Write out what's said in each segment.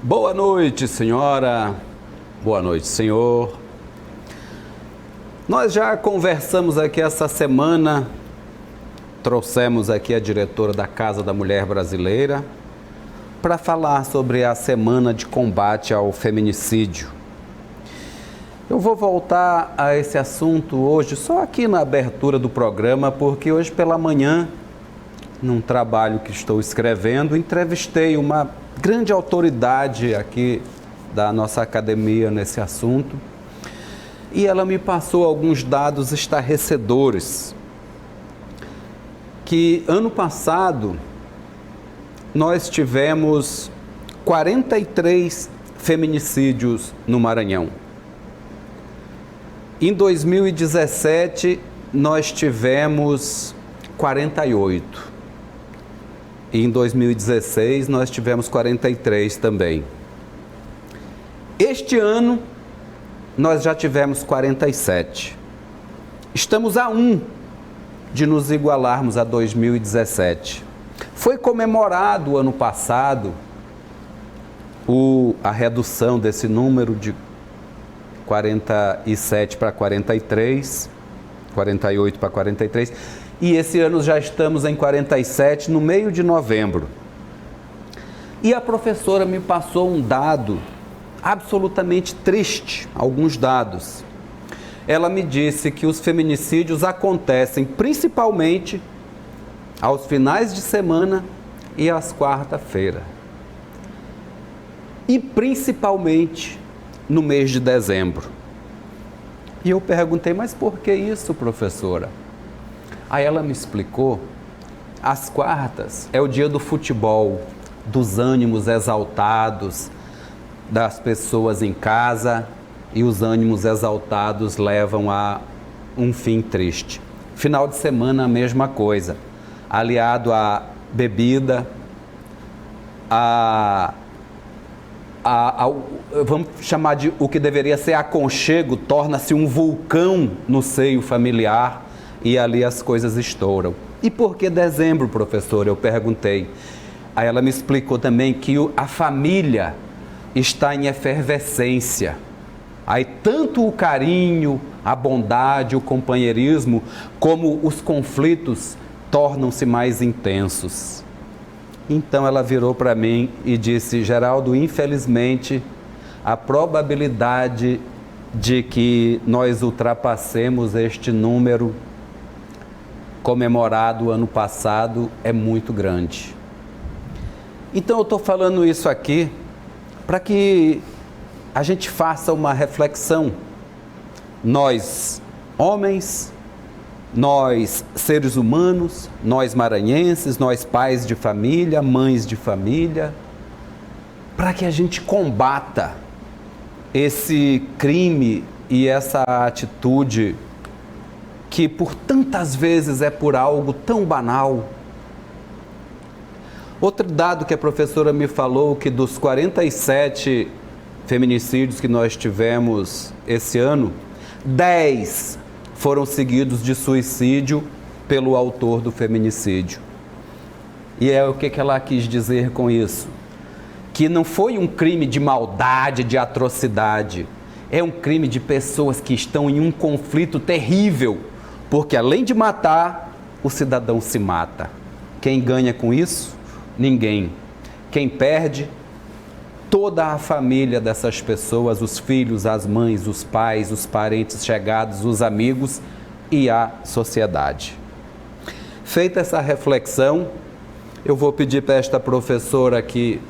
Boa noite, senhora. Boa noite, senhor. Nós já conversamos aqui essa semana, trouxemos aqui a diretora da Casa da Mulher Brasileira para falar sobre a Semana de Combate ao Feminicídio. Eu vou voltar a esse assunto hoje, só aqui na abertura do programa, porque hoje pela manhã, num trabalho que estou escrevendo, entrevistei uma grande autoridade aqui da nossa academia nesse assunto e ela me passou alguns dados estarrecedores, que ano passado nós tivemos 43 feminicídios no Maranhão. Em 2017 nós tivemos 48. E em 2016 nós tivemos 43 também. Este ano nós já tivemos 47. Estamos a 1 de nos igualarmos a 2017. Foi comemorado ano passado a redução desse número de 47 para 43, 48 para 43. E esse ano já estamos em 47, no meio de novembro. E a professora me passou um dado absolutamente triste, alguns dados. Ela me disse que os feminicídios acontecem principalmente aos finais de semana e às quarta-feira. E principalmente no mês de dezembro. E eu perguntei, mas por que isso, professora? Aí ela me explicou, as quartas é o dia do futebol, dos ânimos exaltados, das pessoas em casa, e os ânimos exaltados levam a um fim triste. Final de semana a mesma coisa, aliado à bebida, vamos chamar de o que deveria ser aconchego, torna-se um vulcão no seio familiar, e ali as coisas estouram. E por que dezembro, professor? Eu perguntei. Aí ela me explicou também que a família está em efervescência. Aí tanto o carinho, a bondade, o companheirismo, como os conflitos tornam-se mais intensos. Então ela virou para mim e disse, Geraldo, infelizmente, a probabilidade de que nós ultrapassemos este número comemorado ano passado é muito grande. Então eu estou falando isso aqui para que a gente faça uma reflexão. Nós, homens, nós, seres humanos, nós maranhenses, nós pais de família, mães de família, para que a gente combata esse crime e essa atitude que por tantas vezes é por algo tão banal. Outro dado que a professora me falou, que dos 47 feminicídios que nós tivemos esse ano, 10 foram seguidos de suicídio pelo autor do feminicídio. E é o que ela quis dizer com isso? Que não foi um crime de maldade, de atrocidade, é um crime de pessoas que estão em um conflito terrível, porque além de matar, o cidadão se mata. Quem ganha com isso? Ninguém. Quem perde? Toda a família dessas pessoas, os filhos, as mães, os pais, os parentes chegados, os amigos e a sociedade. Feita essa reflexão, eu vou pedir para esta professora aqui,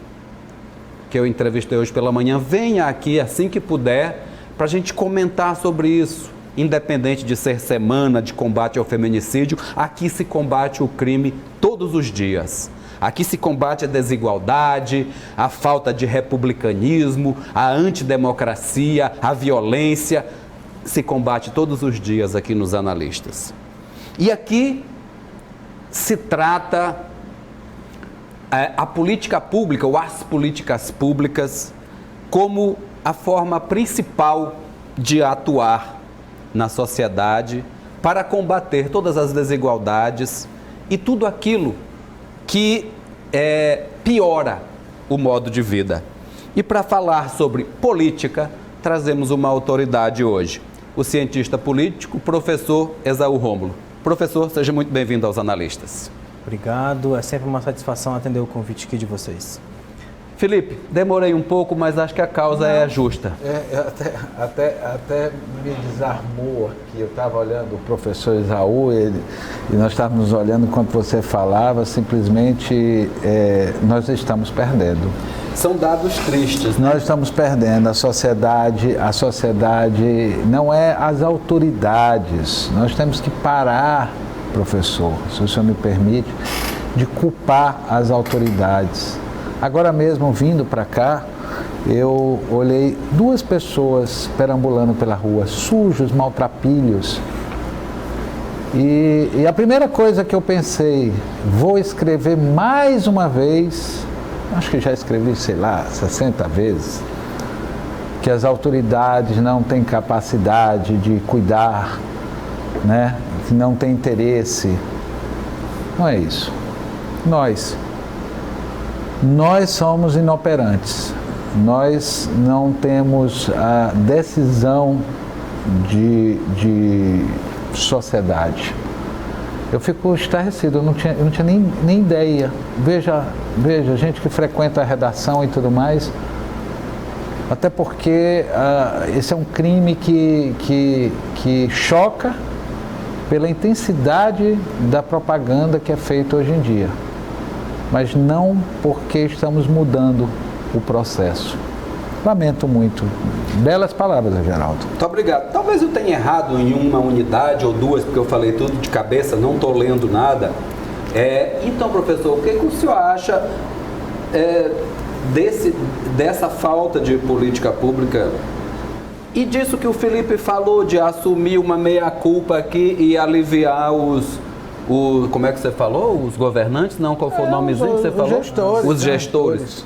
que eu entrevistei hoje pela manhã, venha aqui assim que puder, para a gente comentar sobre isso. Independente de ser semana de combate ao feminicídio, aqui se combate o crime todos os dias. Aqui se combate a desigualdade, a falta de republicanismo, a antidemocracia, a violência. Se combate todos os dias aqui nos Analistas. E aqui se trata a política pública, ou as políticas públicas, como a forma principal de atuar na sociedade para combater todas as desigualdades e tudo aquilo que piora o modo de vida. E para falar sobre política, trazemos uma autoridade hoje, o cientista político, professor Esaú Rômulo. Professor, seja muito bem-vindo aos Analistas. Obrigado, é sempre uma satisfação atender o convite aqui de vocês. Felipe, demorei um pouco, mas acho que a causa é justa. Até me desarmou aqui. Eu estava olhando o professor Esaú e nós estávamos olhando enquanto você falava, simplesmente nós estamos perdendo. São dados tristes, né? Nós estamos perdendo. A sociedade não é as autoridades. Nós temos que parar, professor, se o senhor me permite, de culpar as autoridades. Agora mesmo, vindo para cá, eu olhei 2 pessoas perambulando pela rua, sujos, maltrapilhos. E a primeira coisa que eu pensei, vou escrever mais uma vez, acho que já escrevi, 60 vezes, que as autoridades não têm capacidade de cuidar, né? Que não têm interesse. Não é isso. Nós somos inoperantes, nós não temos a decisão de sociedade. Eu fico estarrecido, eu não tinha nem ideia. Veja, gente que frequenta a redação e tudo mais, até porque esse é um crime que choca pela intensidade da propaganda que é feita hoje em dia. Mas não porque estamos mudando o processo. Lamento muito. Belas palavras, Geraldo. Muito obrigado. Talvez eu tenha errado em uma unidade ou 2, porque eu falei tudo de cabeça, não estou lendo nada. Então, professor, o que o senhor acha dessa falta de política pública e disso que o Felipe falou, de assumir uma meia-culpa aqui e aliviar como é que você falou? Os governantes? Não, qual foi o nomezinho que você falou? Os gestores.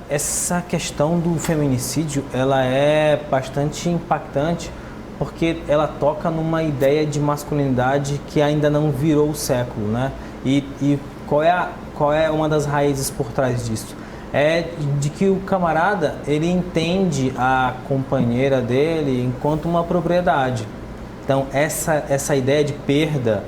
Essa questão do feminicídio, ela é bastante impactante, porque ela toca numa ideia de masculinidade que ainda não virou o século, né? E qual é uma das raízes por trás disso? É de que o camarada, ele entende a companheira dele enquanto uma propriedade. Então, essa ideia de perda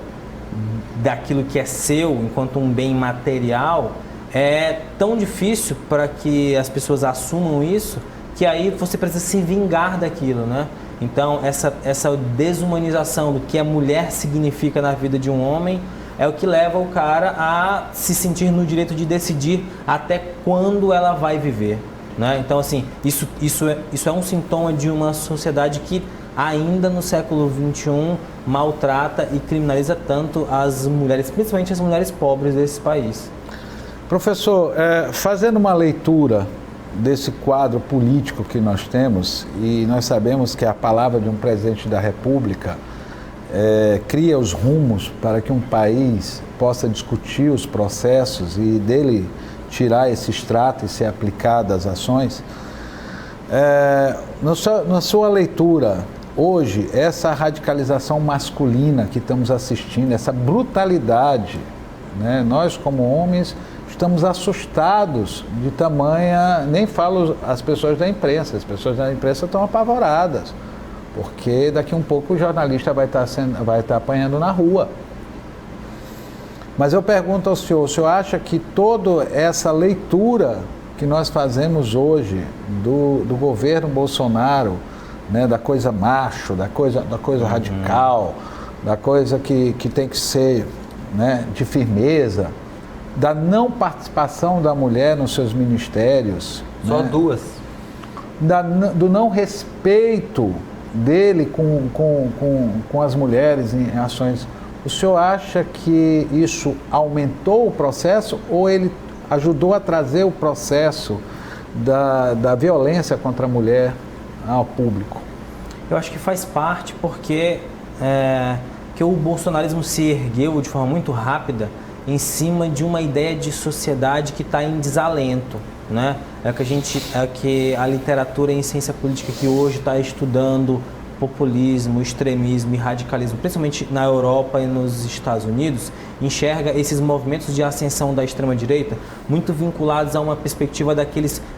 daquilo que é seu enquanto um bem material é tão difícil para que as pessoas assumam isso, que aí você precisa se vingar daquilo, né? Então essa desumanização do que a mulher significa na vida de um homem é o que leva o cara a se sentir no direito de decidir até quando ela vai viver, né? Então assim, isso é um sintoma de uma sociedade que ainda no século XXI maltrata e criminaliza tanto as mulheres, principalmente as mulheres pobres desse país. Professor, fazendo uma leitura desse quadro político que nós temos, e nós sabemos que a palavra de um presidente da República cria os rumos para que um país possa discutir os processos e dele tirar esse extrato e ser aplicado às ações, na sua leitura, hoje, essa radicalização masculina que estamos assistindo, essa brutalidade, né? Nós como homens estamos assustados de tamanha, nem falo as pessoas da imprensa estão apavoradas, porque daqui um pouco o jornalista vai estar apanhando na rua. Mas eu pergunto ao senhor, o senhor acha que toda essa leitura que nós fazemos hoje do governo Bolsonaro, né, da coisa macho, da coisa radical, da coisa que tem que ser, né, de firmeza, da não participação da mulher nos seus ministérios. Só, né? 2. Do não respeito dele com as mulheres em ações. O senhor acha que isso aumentou o processo ou ele ajudou a trazer o processo da violência contra a mulher ao público? Eu acho que faz parte porque que o bolsonarismo se ergueu de forma muito rápida em cima de uma ideia de sociedade que está em desalento, né? É que a literatura em ciência política que hoje está estudando populismo, extremismo e radicalismo, principalmente na Europa e nos Estados Unidos, enxerga esses movimentos de ascensão da extrema-direita muito vinculados a uma perspectiva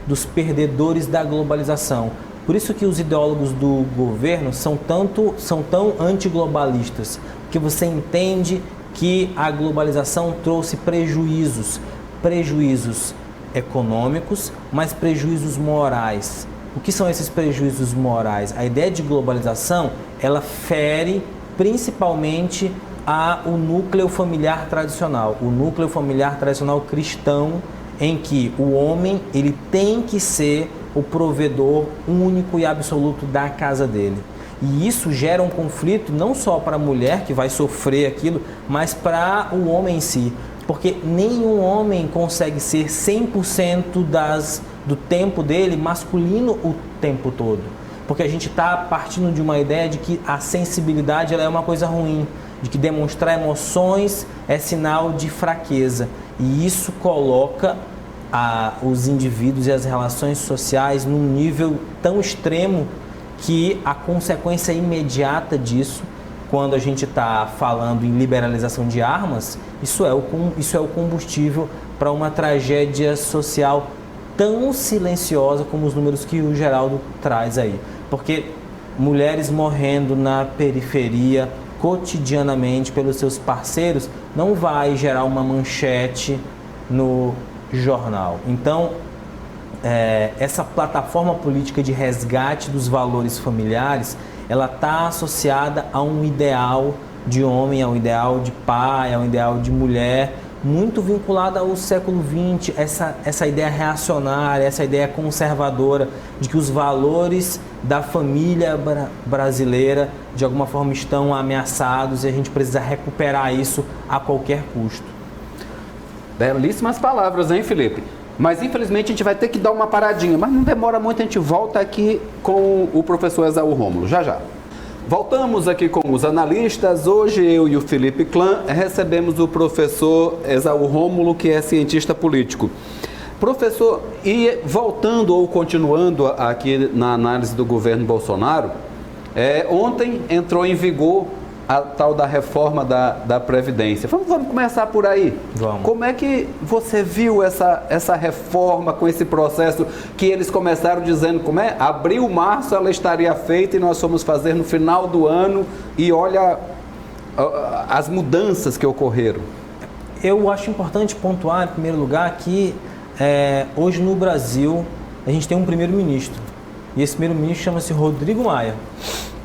dos perdedores da globalização. Por isso que os ideólogos do governo são tão antiglobalistas, porque você entende que a globalização trouxe prejuízos econômicos, mas prejuízos morais. O que são esses prejuízos morais? A ideia de globalização, ela fere principalmente o núcleo familiar tradicional, o núcleo familiar tradicional cristão, em que o homem ele tem que ser o provedor único e absoluto da casa dele. E isso gera um conflito não só para a mulher, que vai sofrer aquilo, mas para o homem em si. Porque nenhum homem consegue ser 100% do tempo dele masculino o tempo todo. Porque a gente está partindo de uma ideia de que a sensibilidade ela é uma coisa ruim, de que demonstrar emoções é sinal de fraqueza. E isso coloca os indivíduos e as relações sociais num nível tão extremo que a consequência imediata disso, quando a gente está falando em liberalização de armas, isso é o combustível para uma tragédia social tão silenciosa como os números que o Geraldo traz aí. Porque mulheres morrendo na periferia cotidianamente pelos seus parceiros não vai gerar uma manchete no jornal. Então, essa plataforma política de resgate dos valores familiares, ela está associada a um ideal de homem, a um ideal de pai, a um ideal de mulher, muito vinculada ao século XX, essa ideia reacionária, essa ideia conservadora de que os valores da família brasileira de alguma forma estão ameaçados e a gente precisa recuperar isso a qualquer custo. Belíssimas palavras, hein, Felipe? Mas infelizmente a gente vai ter que dar uma paradinha, mas não demora muito, a gente volta aqui com o professor Esaú Rômulo, já. Voltamos aqui com os analistas. Hoje eu e o Felipe Clã recebemos o professor Esaú Rômulo, que é cientista político. Professor, e voltando ou continuando aqui na análise do governo Bolsonaro, ontem entrou em vigor a tal da reforma da Previdência. Vamos começar por aí. Vamos. Como é que você viu essa reforma com esse processo que eles começaram dizendo abril, março ela estaria feita e nós fomos fazer no final do ano e olha as mudanças que ocorreram. Eu acho importante pontuar, em primeiro lugar, que hoje no Brasil a gente tem um primeiro-ministro e esse primeiro-ministro chama-se Rodrigo Maia.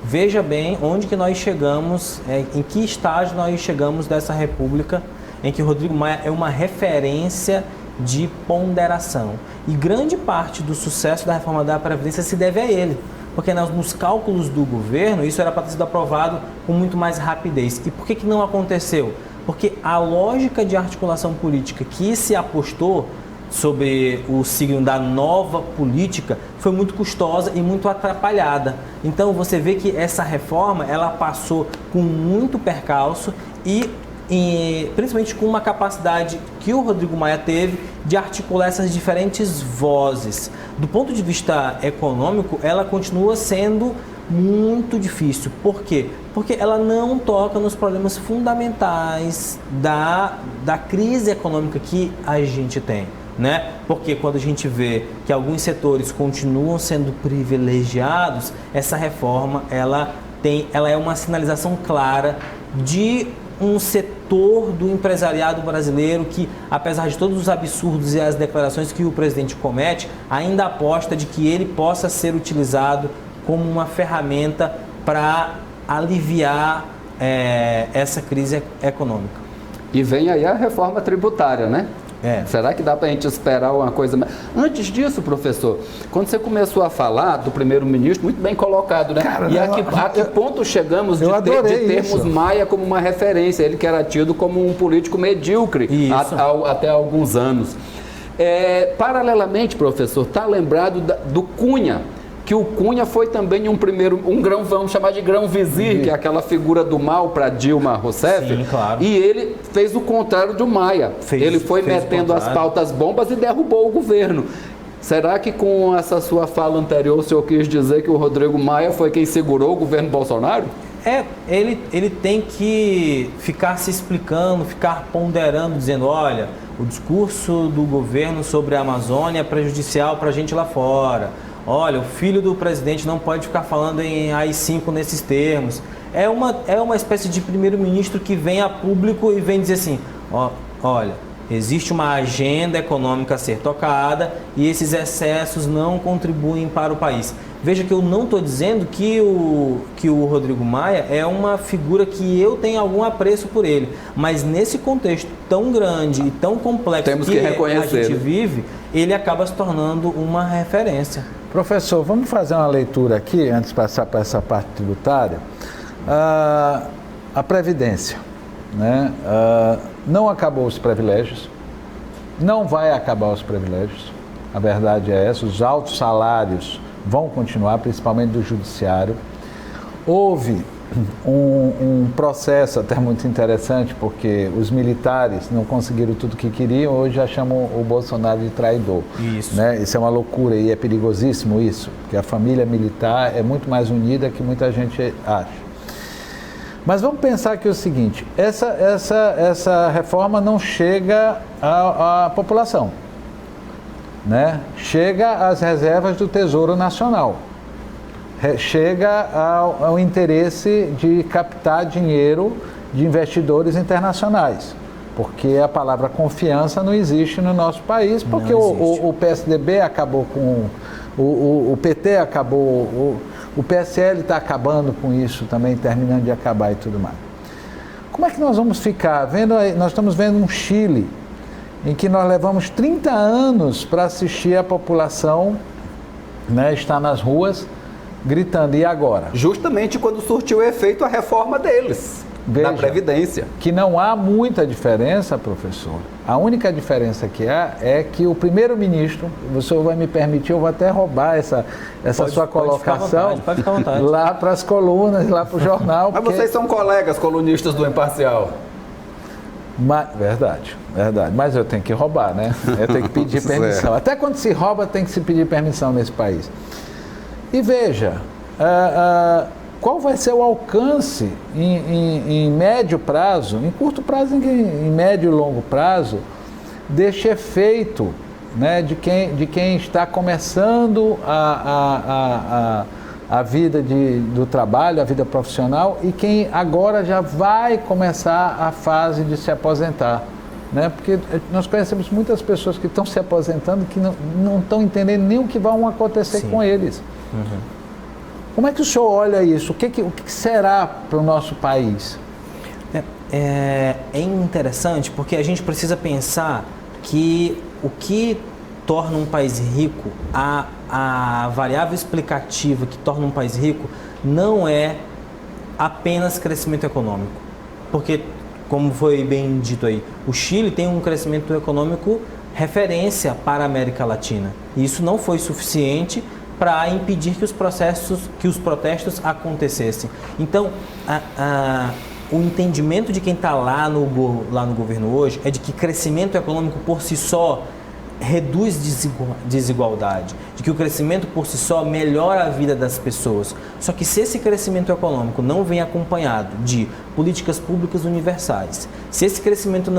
Veja bem onde que nós chegamos, em que estágio nós chegamos dessa república, em que Rodrigo Maia é uma referência de ponderação. E grande parte do sucesso da reforma da Previdência se deve a ele, porque nos cálculos do governo isso era para ter sido aprovado com muito mais rapidez. E por que não aconteceu? Porque a lógica de articulação política que se apostou sobre o signo da nova política foi muito custosa e muito atrapalhada. Então você vê que essa reforma ela passou com muito percalço e principalmente com uma capacidade que o Rodrigo Maia teve de articular essas diferentes vozes. Do ponto de vista econômico, ela continua sendo muito difícil. Por quê? Porque ela não toca nos problemas fundamentais da crise econômica que a gente tem. Porque quando a gente vê que alguns setores continuam sendo privilegiados, essa reforma ela é uma sinalização clara de um setor do empresariado brasileiro que, apesar de todos os absurdos e as declarações que o presidente comete, ainda aposta de que ele possa ser utilizado como uma ferramenta para aliviar essa crise econômica. E vem aí a reforma tributária, né? Será que dá para a gente esperar uma coisa mais? Antes disso, professor, quando você começou a falar do primeiro-ministro, muito bem colocado, né? Cara, e a que ponto chegamos de termos Maia como uma referência, ele que era tido como um político medíocre até alguns anos. Paralelamente, professor, está lembrado do Cunha, que o Cunha foi também um grão, vamos chamar de grão-vizir, que é aquela figura do mal para Dilma Rousseff. Sim, claro. E ele fez o contrário do Maia. Ele foi metendo as pautas bombas e derrubou o governo. Será que com essa sua fala anterior o senhor quis dizer que o Rodrigo Maia foi quem segurou o governo Bolsonaro? Ele tem que ficar se explicando, ficar ponderando, dizendo, olha, o discurso do governo sobre a Amazônia é prejudicial para a gente lá fora. Olha, o filho do presidente não pode ficar falando em AI-5 nesses termos. É uma espécie de primeiro-ministro que vem a público e vem dizer assim, olha, existe uma agenda econômica a ser tocada e esses excessos não contribuem para o país. Veja que eu não estou dizendo que o Rodrigo Maia é uma figura que eu tenho algum apreço por ele, mas nesse contexto tão grande e tão complexo que a gente vive, ele acaba se tornando uma referência. Professor, vamos fazer uma leitura aqui, antes de passar para essa parte tributária. A Previdência, né? Não acabou os privilégios, não vai acabar os privilégios, a verdade é essa, os altos salários vão continuar, principalmente do judiciário. Houve um processo até muito interessante, porque os militares não conseguiram tudo o que queriam, hoje já chamam o Bolsonaro de traidor. Isso. Né? Isso é uma loucura e é perigosíssimo isso, porque a família militar é muito mais unida que muita gente acha. Mas vamos pensar aqui o seguinte, essa reforma não chega à população, né? Chega às reservas do Tesouro Nacional, chega ao interesse de captar dinheiro de investidores internacionais, porque a palavra confiança não existe no nosso país, porque o PSDB acabou com... O PT acabou... O PSL está acabando com isso também, terminando de acabar e tudo mais. Como é que nós vamos ficar? Nós estamos vendo um Chile em que nós levamos 30 anos para assistir a população, né, estar nas ruas gritando, e agora? Justamente quando surtiu efeito a reforma deles, da Previdência. Que não há muita diferença, professor. A única diferença que há é que o primeiro-ministro, o senhor vai me permitir, eu vou até roubar essa sua colocação pode ficar à vontade. Lá para as colunas, lá para o jornal. Mas vocês são colegas colunistas do Imparcial. Verdade. Mas eu tenho que roubar, né? Eu tenho que pedir permissão. Até quando se rouba, tem que se pedir permissão nesse país. E veja, qual vai ser o alcance em médio prazo, em curto prazo, em médio e longo prazo, deste efeito, né, de quem está começando a vida do trabalho, a vida profissional, e quem agora já vai começar a fase de se aposentar. Né? Porque nós conhecemos muitas pessoas que estão se aposentando que não estão entendendo nem o que vai acontecer Sim. com eles. Uhum. Como é que o senhor olha isso? O que será para o nosso país? É interessante porque a gente precisa pensar que o que torna um país rico, a variável explicativa que torna um país rico não é apenas crescimento econômico. Porque, como foi bem dito aí, o Chile tem um crescimento econômico referência para a América Latina. E isso não foi suficiente para impedir que os protestos acontecessem. Então, o entendimento de quem está lá no governo hoje é de que crescimento econômico por si só reduz desigualdade, de que o crescimento por si só melhora a vida das pessoas. Só que se esse crescimento econômico não vem acompanhado de políticas públicas universais, se esse crescimento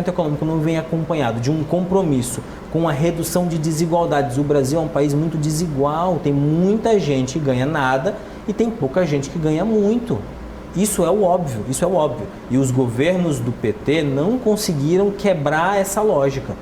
econômico não vem acompanhado de um compromisso com a redução de desigualdades, o Brasil é um país muito desigual, tem muita gente que ganha nada e tem pouca gente que ganha muito. Isso é o óbvio. E os governos do PT não conseguiram quebrar essa lógica.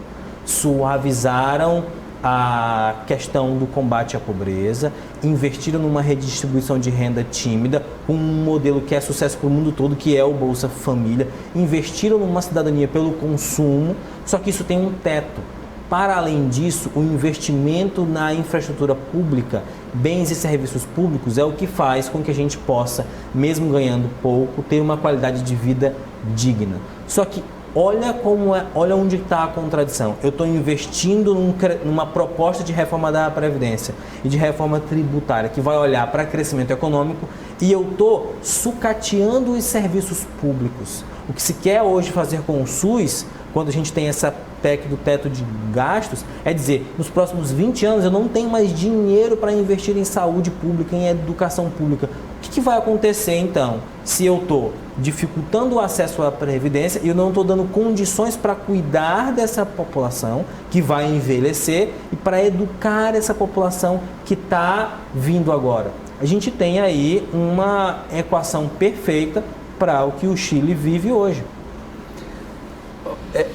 Suavizaram a questão do combate à pobreza, investiram numa redistribuição de renda tímida, com um modelo que é sucesso para o mundo todo, que é o Bolsa Família, investiram numa cidadania pelo consumo, só que isso tem um teto. Para além disso, o investimento na infraestrutura pública, bens e serviços públicos, é o que faz com que a gente possa, mesmo ganhando pouco, ter uma qualidade de vida digna. Só que olha onde está a contradição. Eu estou investindo numa proposta de reforma da Previdência e de reforma tributária que vai olhar para crescimento econômico e eu estou sucateando os serviços públicos. O que se quer hoje fazer com o SUS, quando a gente tem essa PEC do teto de gastos, é dizer, nos próximos 20 anos eu não tenho mais dinheiro para investir em saúde pública, em educação pública. O que vai acontecer então se eu estou dificultando o acesso à Previdência e eu não estou dando condições para cuidar dessa população que vai envelhecer e para educar essa população que está vindo agora? A gente tem aí uma equação perfeita para o que o Chile vive hoje.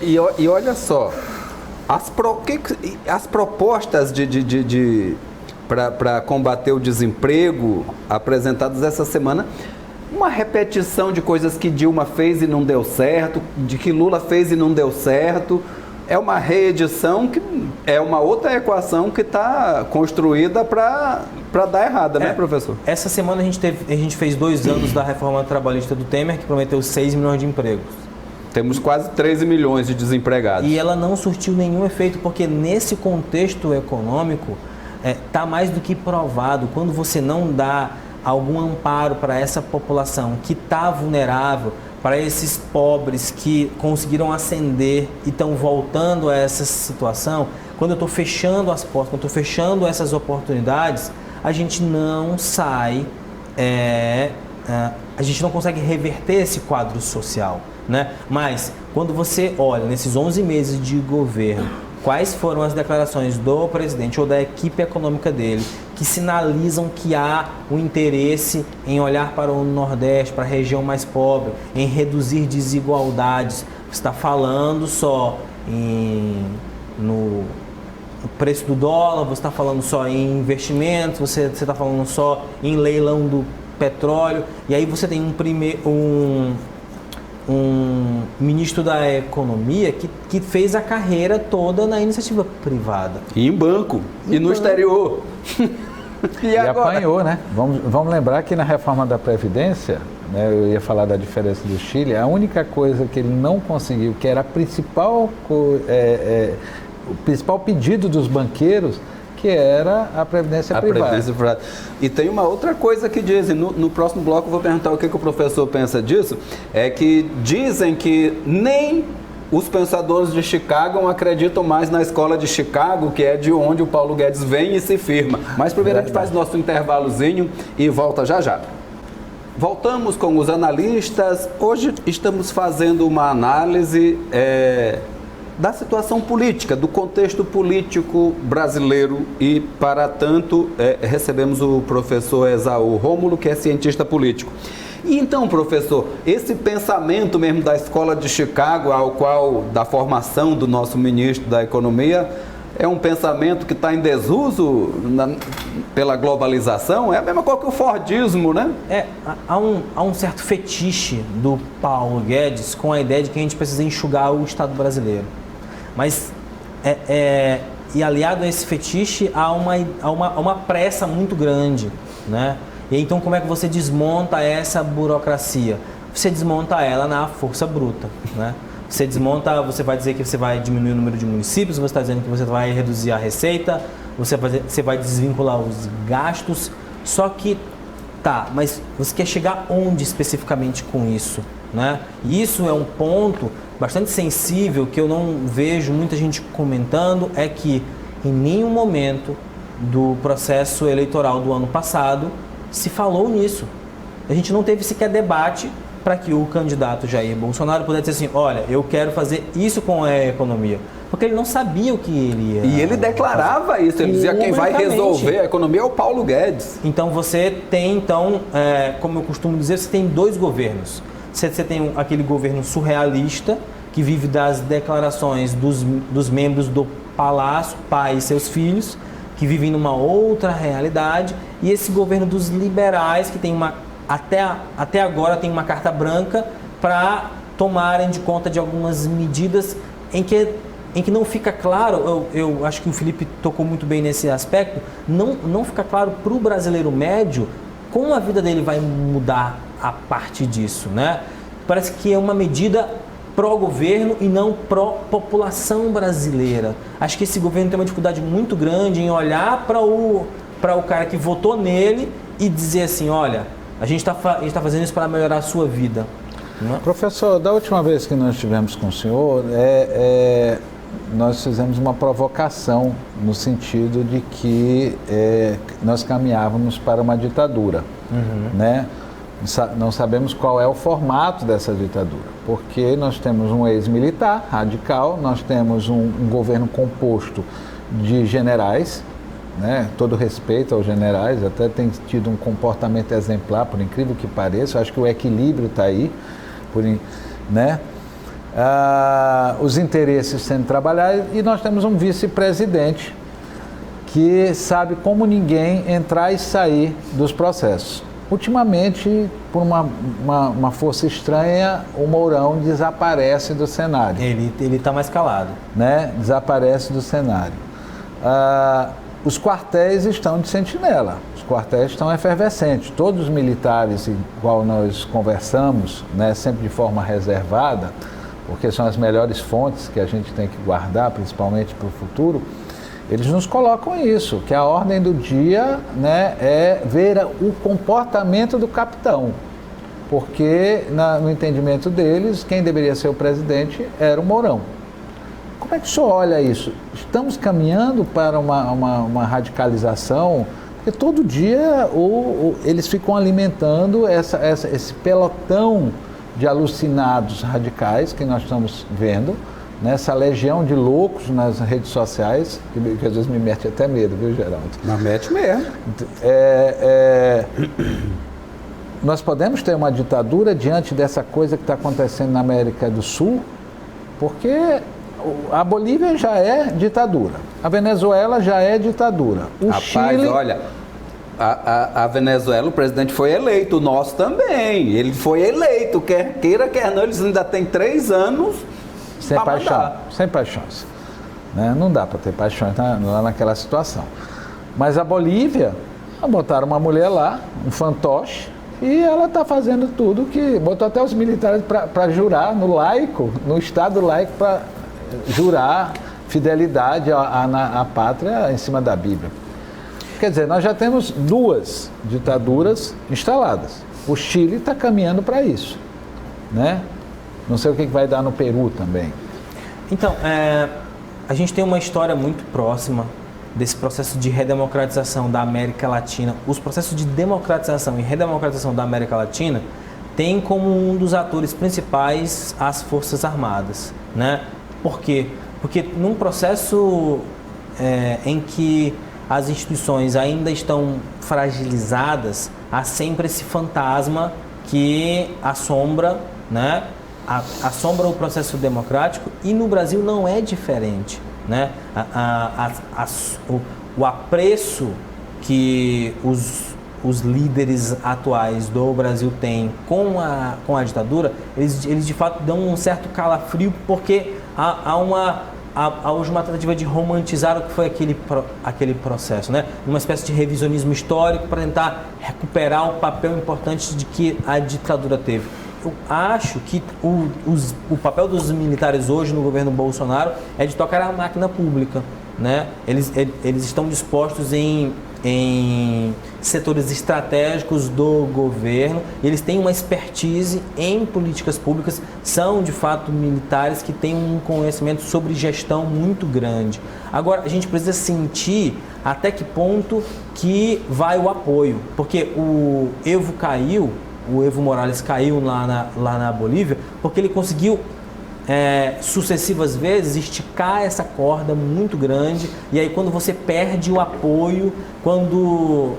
E olha só, as propostas para combater o desemprego apresentadas essa semana, uma repetição de coisas que Dilma fez e não deu certo, de que Lula fez e não deu certo, é uma reedição, que é uma outra equação que está construída para dar errada, né, professor? Essa semana a gente fez 2 anos da reforma trabalhista do Temer, que prometeu 6 milhões de empregos. Temos quase 13 milhões de desempregados. E ela não surtiu nenhum efeito, porque nesse contexto econômico, está mais do que provado, quando você não dá algum amparo para essa população que está vulnerável, para esses pobres que conseguiram ascender e estão voltando a essa situação, quando eu estou fechando as portas, quando eu estou fechando essas oportunidades, a gente não sai, a gente não consegue reverter esse quadro social, né? Mas quando você olha nesses 11 meses de governo, quais foram as declarações do presidente ou da equipe econômica dele que sinalizam que há um interesse em olhar para o Nordeste, para a região mais pobre, em reduzir desigualdades? Você está falando só no preço do dólar, você está falando só em investimentos, você está falando só em leilão do petróleo, e aí você tem um ministro da Economia que fez a carreira toda na iniciativa privada. E em banco, e no exterior. E apanhou, né? Vamos lembrar que na reforma da Previdência, né, eu ia falar da diferença do Chile, a única coisa que ele não conseguiu, que era o principal pedido dos banqueiros, que era a Previdência privada. E tem uma outra coisa que dizem, no próximo bloco eu vou perguntar o que o professor pensa disso, é que dizem que nem os pensadores de Chicago acreditam mais na escola de Chicago, que é de onde o Paulo Guedes vem e se firma. Mas primeiro a gente faz nosso intervalozinho e volta já já. Voltamos com os analistas. Hoje estamos fazendo uma análise da situação política, do contexto político brasileiro e, para tanto, recebemos o professor Esaú Rômulo, que é cientista político. E então, professor, esse pensamento mesmo da escola de Chicago, da formação do nosso ministro da Economia, é um pensamento que está em desuso pela globalização? É a mesma coisa que o Fordismo, né? Há um certo fetiche do Paulo Guedes com a ideia de que a gente precisa enxugar o Estado brasileiro. Mas, e aliado a esse fetiche, há uma pressa muito grande, né? E então, como é que você desmonta essa burocracia? Você desmonta ela na força bruta, né? Você vai dizer que você vai diminuir o número de municípios, você está dizendo que você vai reduzir a receita, você vai desvincular os gastos, só que, mas você quer chegar onde especificamente com isso, né? E isso é um ponto bastante sensível que eu não vejo muita gente comentando, é que em nenhum momento do processo eleitoral do ano passado se falou nisso. A gente não teve sequer debate para que o candidato Jair Bolsonaro pudesse dizer assim, olha, eu quero fazer isso com a economia. Porque ele não sabia o que ele ia. E ele declarava isso, ele dizia que quem vai resolver a economia é o Paulo Guedes. Então você tem, como eu costumo dizer, você tem 2 governos. Você tem aquele governo surrealista, que vive das declarações dos membros do Palácio, pai e seus filhos, que vivem numa outra realidade, e esse governo dos liberais, que tem até agora tem uma carta branca para tomarem de conta de algumas medidas em que não fica claro, eu acho que o Felipe tocou muito bem nesse aspecto, não fica claro para o brasileiro médio como a vida dele vai mudar a partir disso, né? Parece que é uma medida pró-governo e não pró-população brasileira. Acho que esse governo tem uma dificuldade muito grande em olhar para o cara que votou nele e dizer assim, olha, a gente está fazendo isso para melhorar a sua vida. Não? Professor, da última vez que nós estivemos com o senhor, nós fizemos uma provocação no sentido de que nós caminhávamos para uma ditadura, né? Não sabemos qual é o formato dessa ditadura, porque nós temos um ex-militar radical, nós temos um governo composto de generais, né? Todo respeito aos generais, até tem tido um comportamento exemplar, por incrível que pareça. Eu acho que o equilíbrio está aí, né? Os interesses sendo trabalhados, e nós temos um vice-presidente que sabe como ninguém entrar e sair dos processos. Ultimamente, por uma força estranha, o Mourão desaparece do cenário. Ele está mais calado. Né? Desaparece do cenário. Os quartéis estão de sentinela, os quartéis estão efervescentes. Todos os militares, igual nós conversamos, né, sempre de forma reservada, porque são as melhores fontes que a gente tem que guardar, principalmente para o futuro, eles nos colocam isso, que a ordem do dia, né, é ver o comportamento do capitão, porque no entendimento deles, quem deveria ser o presidente era o Mourão. Como é que o senhor olha isso? Estamos caminhando para uma radicalização, porque todo dia eles ficam alimentando esse pelotão de alucinados radicais que nós estamos vendo, nessa legião de loucos nas redes sociais, que às vezes me mete até medo, viu, Geraldo? Mas mete mesmo. Nós podemos ter uma ditadura diante dessa coisa que está acontecendo na América do Sul, porque a Bolívia já é ditadura, a Venezuela já é ditadura. Rapaz, Chile... olha, a Venezuela, o presidente foi eleito, o nosso também. Ele foi eleito, queira, quer não, eles ainda têm 3 anos. Sem paixão, sem paixões. Né? Não dá para ter paixões lá naquela situação. Mas a Bolívia, botaram uma mulher lá, um fantoche, e ela está fazendo tudo que... Botou até os militares para jurar no Estado laico, para jurar fidelidade à pátria em cima da Bíblia. Quer dizer, nós já temos 2 ditaduras instaladas. O Chile está caminhando para isso, né? Não sei o que vai dar no Peru também. Então, a gente tem uma história muito próxima desse processo de redemocratização da América Latina. Os processos de democratização e redemocratização da América Latina têm como um dos atores principais as Forças Armadas, né? Por quê? Porque num processo em que as instituições ainda estão fragilizadas, há sempre esse fantasma que assombra, né? Assombra o processo democrático, e no Brasil não é diferente, né? O apreço que os líderes atuais do Brasil têm com a ditadura, eles de fato dão um certo calafrio, porque há hoje uma tentativa de romantizar o que foi aquele processo, né? Uma espécie de revisionismo histórico para tentar recuperar o papel importante de que a ditadura teve. Eu acho que o papel dos militares hoje no governo Bolsonaro é de tocar a máquina pública, né? Eles estão dispostos em setores estratégicos do governo, eles têm uma expertise em políticas públicas, são de fato militares que têm um conhecimento sobre gestão muito grande. Agora, a gente precisa sentir até que ponto que vai o apoio, porque o Evo Morales caiu lá na Bolívia, porque ele conseguiu sucessivas vezes esticar essa corda muito grande, e aí quando você perde o apoio, quando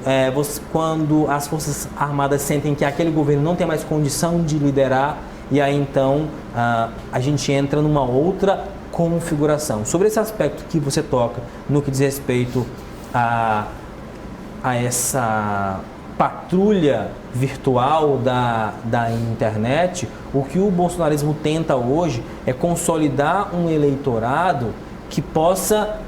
as Forças Armadas sentem que aquele governo não tem mais condição de liderar, e aí então a gente entra numa outra configuração. Sobre esse aspecto que você toca, no que diz respeito a essa patrulha virtual da internet, o que o bolsonarismo tenta hoje é consolidar um eleitorado que possa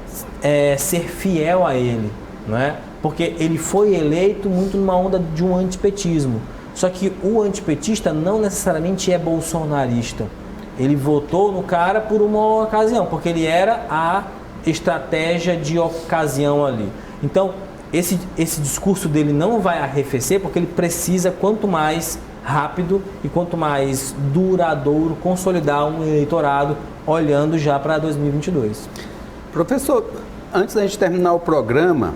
ser fiel a ele, não é? Porque ele foi eleito muito numa onda de um antipetismo. Só que o antipetista não necessariamente é bolsonarista. Ele votou no cara por uma ocasião, porque ele era a estratégia de ocasião ali. Então, esse discurso dele não vai arrefecer, porque ele precisa, quanto mais rápido e quanto mais duradouro, consolidar um eleitorado olhando já para 2022. Professor, antes da gente terminar o programa,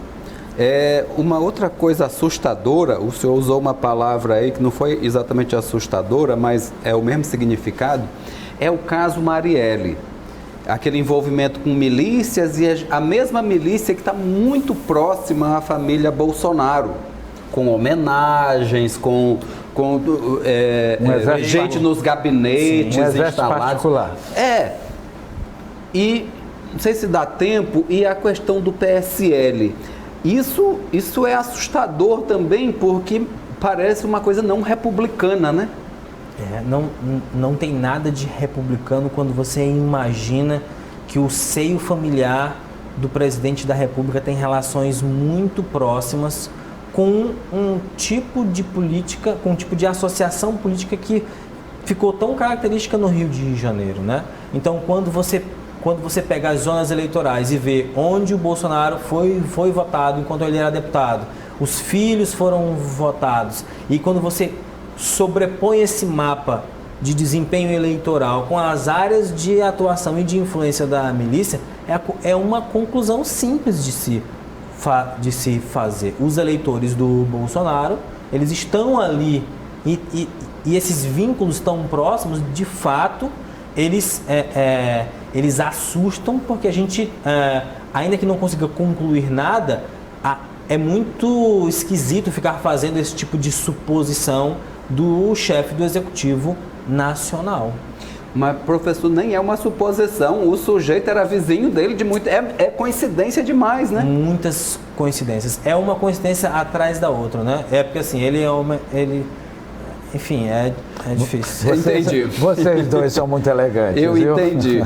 uma outra coisa assustadora, o senhor usou uma palavra aí que não foi exatamente assustadora, mas é o mesmo significado, é o caso Marielle. Aquele envolvimento com milícias e a mesma milícia que está muito próxima à família Bolsonaro, com homenagens, com gente nos gabinetes instalados. Particular. E não sei se dá tempo, e a questão do PSL. Isso é assustador também, porque parece uma coisa não republicana, né? Não tem nada de republicano quando você imagina que o seio familiar do presidente da República tem relações muito próximas com um tipo de política, com um tipo de associação política que ficou tão característica no Rio de Janeiro, né? Então, quando você pega as zonas eleitorais e vê onde o Bolsonaro foi votado enquanto ele era deputado, os filhos foram votados, e quando você sobrepõe esse mapa de desempenho eleitoral com as áreas de atuação e de influência da milícia, é uma conclusão simples de se fazer. Os eleitores do Bolsonaro, eles estão ali e esses vínculos tão próximos, de fato, eles assustam, porque a gente, ainda que não consiga concluir nada, é muito esquisito ficar fazendo esse tipo de suposição do chefe do Executivo Nacional. Mas, professor, nem é uma suposição, o sujeito era vizinho dele de muito... É coincidência demais, né? Muitas coincidências. É uma coincidência atrás da outra, né? É porque assim, enfim, é difícil. Entendi. Vocês dois são muito elegantes, Eu viu? entendi.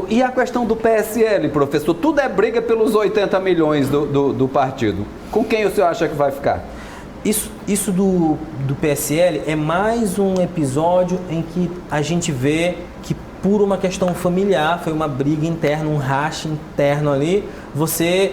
E a questão do PSL, professor? Tudo é briga pelos 80 milhões do partido. Com quem o senhor acha que vai ficar? Isso do PSL é mais um episódio em que a gente vê que, por uma questão familiar, foi uma briga interna, um racha interno ali, você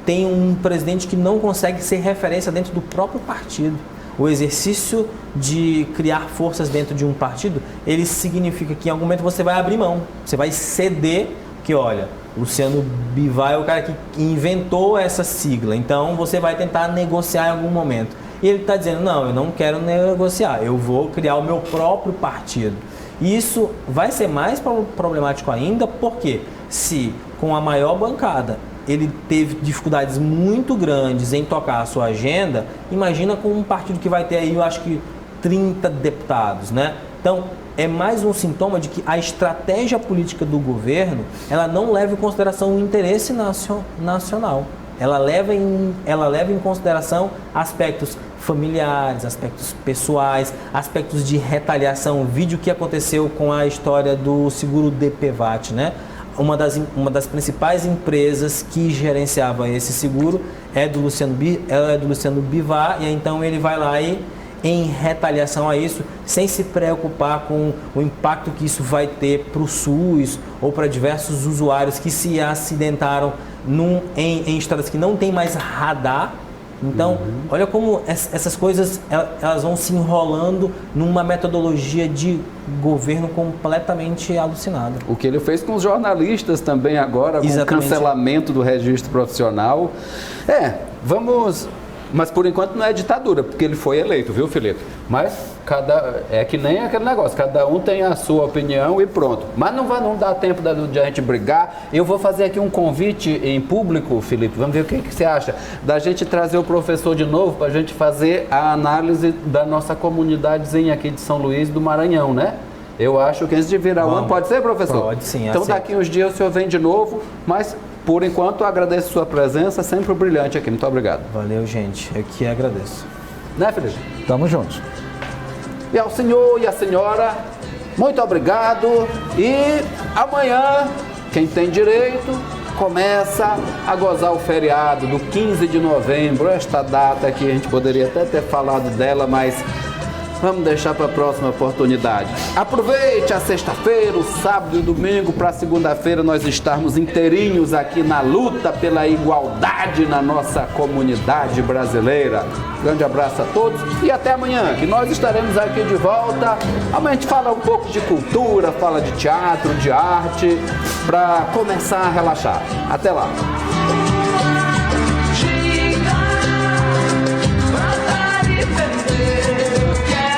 tem um presidente que não consegue ser referência dentro do próprio partido. O exercício de criar forças dentro de um partido, ele significa que em algum momento você vai abrir mão, você vai ceder, que olha, Luciano Bivar é o cara que inventou essa sigla, então você vai tentar negociar em algum momento. E ele está dizendo, não, eu não quero negociar, eu vou criar o meu próprio partido. E isso vai ser mais problemático ainda, porque se com a maior bancada ele teve dificuldades muito grandes em tocar a sua agenda, imagina com um partido que vai ter aí, eu acho que 30 deputados, né? Então, é mais um sintoma de que a estratégia política do governo, ela não leva em consideração o interesse nacional. Ela leva em consideração aspectos familiares, aspectos pessoais, aspectos de retaliação. Vídeo que aconteceu com a história do seguro DPVAT, né? Uma das principais empresas que gerenciava esse seguro é do Luciano Bivar, e então ele vai lá e, em retaliação a isso, sem se preocupar com o impacto que isso vai ter para o SUS ou para diversos usuários que se acidentaram em estradas que não tem mais radar. Então, olha como essas coisas elas vão se enrolando numa metodologia de governo completamente alucinada. O que ele fez com os jornalistas também agora, com o cancelamento do registro profissional. Mas por enquanto não é ditadura, porque ele foi eleito, viu, Felipe? Mas é que nem aquele negócio, cada um tem a sua opinião e pronto. Mas não dá tempo de a gente brigar. Eu vou fazer aqui um convite em público, Felipe, vamos ver o que você acha, da gente trazer o professor de novo para a gente fazer a análise da nossa comunidadezinha aqui de São Luís do Maranhão, né? Eu acho que antes de virar o ano, pode ser, professor? Pode sim. Então daqui uns dias o senhor vem de novo, mas... Por enquanto, eu agradeço a sua presença, sempre brilhante aqui. Muito obrigado. Valeu, gente. Eu que agradeço. Né, Felipe? Tamo juntos. E ao senhor e à senhora, muito obrigado. E amanhã, quem tem direito, começa a gozar o feriado do 15 de novembro. Esta data aqui, a gente poderia até ter falado dela, mas vamos deixar para a próxima oportunidade. Aproveite a sexta-feira, o sábado e o domingo, para segunda-feira nós estarmos inteirinhos aqui na luta pela igualdade na nossa comunidade brasileira. Grande abraço a todos e até amanhã, que nós estaremos aqui de volta. Amanhã a gente fala um pouco de cultura, fala de teatro, de arte, para começar a relaxar. Até lá!